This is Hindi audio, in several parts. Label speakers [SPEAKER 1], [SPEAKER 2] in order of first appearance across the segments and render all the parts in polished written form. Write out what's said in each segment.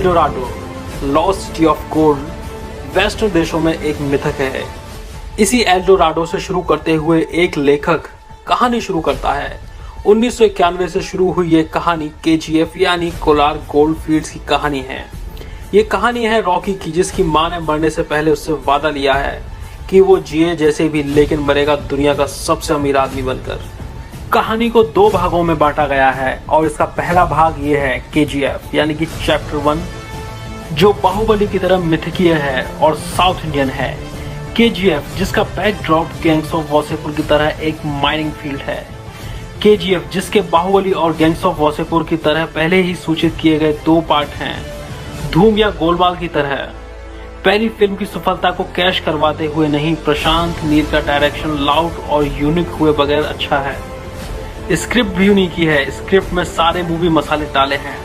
[SPEAKER 1] Eldorado, lost city of gold western देशों में एक मिथक है। इसी एल्डोराडो से शुरू करते हुए एक लेखक कहानी शुरू करता है। 1991 से शुरू हुई ये कहानी KGF यानी कोलार गोल्ड फील्ड्स की कहानी है। ये कहानी है रॉकी की, जिसकी मां ने मरने से पहले उससे वादा लिया है कि वो जिए जैसे भी, लेकिन मरेगा दुनिया का सबसे अमीर आदमी बनकर। कहानी को 2 भागों में बांटा गया है और इसका पहला भाग ये है KGF यानी कि चैप्टर 1, जो बाहुबली की तरह मिथकीय है और साउथ इंडियन है। KGF जिसका बैकड्रॉप गैंग्स ऑफ वासेपुर की तरह एक माइनिंग फील्ड है। KGF जिसके बाहुबली और गैंग्स ऑफ वासेपुर की तरह पहले ही सूचित किए गए 2 पार्ट हैं, धूम या गोलमाल की तरह। पहली फिल्म की सफलता को कैश करवाते हुए नहीं, प्रशांत नील का डायरेक्शन लाउड और यूनिक हुए बगैर अच्छा है। स्क्रिप्ट भी यूनिक ही है। स्क्रिप्ट में सारे मूवी मसाले डाले हैं।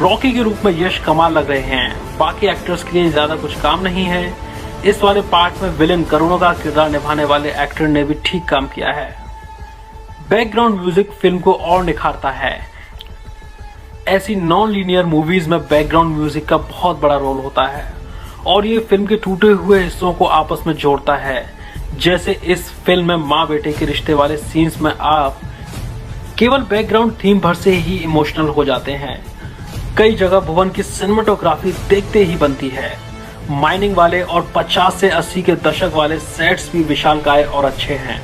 [SPEAKER 1] रॉकी के रूप में यश कमाल लग रहे हैं। बाकी एक्टर्स के लिए ज्यादा कुछ काम नहीं है। इस वाले पार्ट में विलेन करुणा का किरदार निभाने वाले एक्टर ने भी ठीक काम किया है। बैकग्राउंड म्यूजिक फिल्म को और निखारता है। ऐसी नॉन लीनियर मूवीज में बैकग्राउंड म्यूजिक का बहुत बड़ा रोल होता है और ये फिल्म के टूटे हुए हिस्सों को आपस में जोड़ता है। जैसे इस फिल्म में माँ बेटे के रिश्ते वाले सीन्स में आप केवल बैकग्राउंड थीम भर से ही इमोशनल हो जाते हैं। कई जगह भुवन की सिनेमेटोग्राफी देखते ही बनती है। माइनिंग वाले और 50 से 80 के दशक वाले सेट्स भी विशालकाय और अच्छे हैं।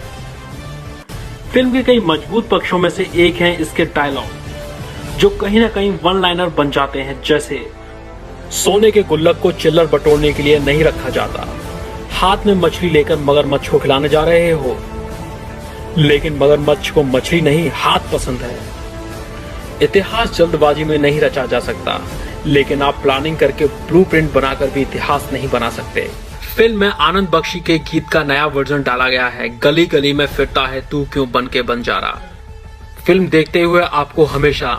[SPEAKER 1] फिल्म के कई मजबूत पक्षों में से एक है इसके डायलॉग, जो कहीं ना कहीं वन लाइनर बन जाते हैं। जैसे सोने के गुल्लक को चिल्लर बटोरने के लिए नहीं रखा जाता। हाथ में मछली लेकर मगरमच्छ को खिलाने जा रहे हो, लेकिन मगरमच्छ को मछली नहीं हाथ पसंद है। इतिहास जल्दबाजी में नहीं रचा जा सकता, लेकिन आप प्लानिंग करके ब्लूप्रिंट बनाकर भी इतिहास नहीं बना सकते। फिल्म में आनंद बख्शी के गीत का नया वर्जन डाला गया है, गली गली में फिरता है तू क्यों बन के बंजारा। फिल्म देखते हुए आपको हमेशा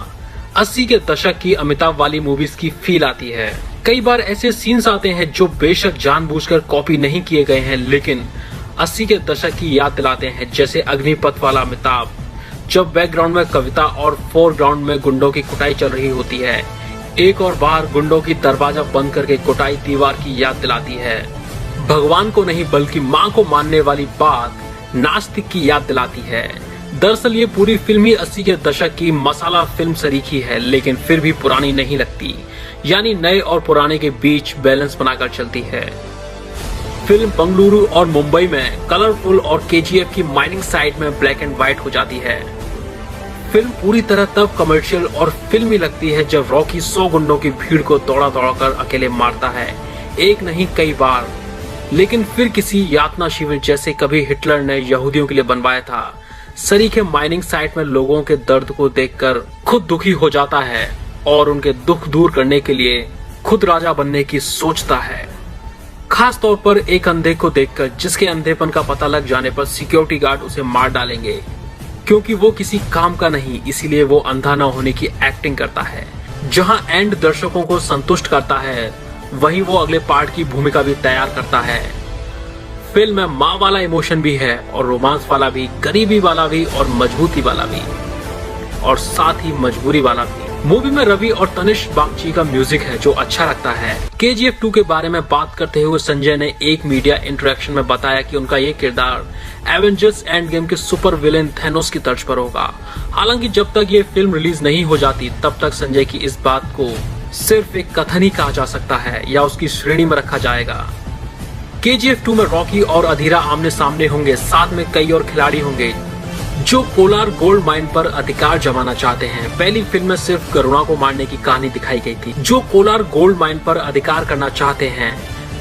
[SPEAKER 1] 80 के दशक की अमिताभ वाली मूवीज की फील आती है। कई बार ऐसे सीन्स आते हैं जो बेशक जानबूझकर कॉपी नहीं किए गए हैं, लेकिन 80 के दशक की याद दिलाते हैं। जैसे अग्निपथ वाला अमिताभ, जब बैकग्राउंड में कविता और फोरग्राउंड में गुंडों की कुटाई चल रही होती है। एक और बार गुंडों की दरवाजा बंद करके कुटाई दीवार की याद दिलाती है। भगवान को नहीं बल्कि माँ को मानने वाली बात नास्तिक की याद दिलाती है। दरअसल ये पूरी फिल्म ही 80 के दशक की मसाला फिल्म सरीखी है, लेकिन फिर भी पुरानी नहीं लगती, यानी नए और पुराने के बीच बैलेंस बनाकर चलती है। फिल्म बंगलुरु और मुंबई में कलरफुल और KGF की माइनिंग साइट में ब्लैक एंड व्हाइट हो जाती है। फिल्म पूरी तरह तब कमर्शियल और फिल्मी लगती है जब रॉकी 100 गुंडों की भीड़ को दौड़ा दौड़ाकर अकेले मारता है, एक नहीं कई बार। लेकिन फिर किसी यातना शिविर जैसे कभी हिटलर ने यहूदियों के लिए बनवाया था, सरीखे माइनिंग साइट में लोगों के दर्द को देखकर खुद दुखी हो जाता है और उनके दुख दूर करने के लिए खुद राजा बनने की सोचता है। खास तौर पर एक अंधे को देखकर, जिसके अंधेपन का पता लग जाने पर सिक्योरिटी गार्ड उसे मार डालेंगे, क्योंकि वो किसी काम का नहीं, इसीलिए वो अंधा न होने की एक्टिंग करता है। जहां एंड दर्शकों को संतुष्ट करता है, वहीं वो अगले पार्ट की भूमिका भी तैयार करता है। फिल्म में माँ वाला इमोशन भी है और रोमांस वाला भी, गरीबी वाला भी और मजबूती वाला भी, और साथ ही मजबूरी वाला भी। मूवी में रवि और तनिष्क बागची का म्यूजिक है जो अच्छा लगता है। KGF 2 के बारे में बात करते हुए संजय ने एक मीडिया इंटरेक्शन में बताया कि उनका ये किरदार एवेंजर्स एंड गेम के सुपर विलेन थैनोस की तर्ज पर होगा। हालांकि जब तक ये फिल्म रिलीज नहीं हो जाती, तब तक संजय की इस बात को सिर्फ एक कथन ही कहा जा सकता है या उसकी श्रेणी में रखा जाएगा। KGF 2 में रॉकी और अधीरा आमने सामने होंगे, साथ में कई और खिलाड़ी होंगे जो कोलार गोल्ड माइन पर अधिकार जमाना चाहते हैं। पहली फिल्म में सिर्फ करुणा को मारने की कहानी दिखाई गई थी। जो कोलार गोल्ड माइन पर अधिकार करना चाहते हैं,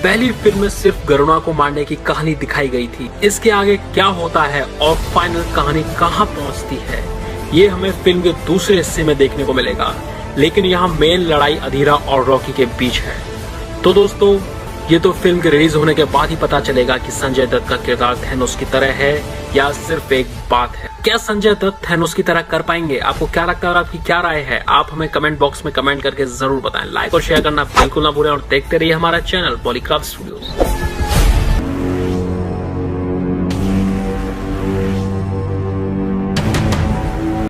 [SPEAKER 1] पहली फिल्म में सिर्फ करुणा को मारने की कहानी दिखाई गई थी। इसके आगे क्या होता है और फाइनल कहानी कहां पहुंचती है, ये हमें फिल्म के दूसरे हिस्से में देखने को मिलेगा। लेकिन यहाँ मेन लड़ाई अधीरा और रॉकी के बीच है। तो दोस्तों, ये तो फिल्म के रिलीज होने के बाद ही पता चलेगा कि संजय दत्त का किरदार थैनोस की तरह है या सिर्फ एक बात है। क्या संजय दत्त थैनोस की तरह कर पाएंगे? आपको क्या लगता है और आपकी क्या राय है? आप हमें कमेंट बॉक्स में कमेंट करके जरूर बताएं। लाइक और शेयर करना बिल्कुल ना भूलें और देखते रहिए हमारा चैनल पॉलीक्राफ्ट स्टूडियोज।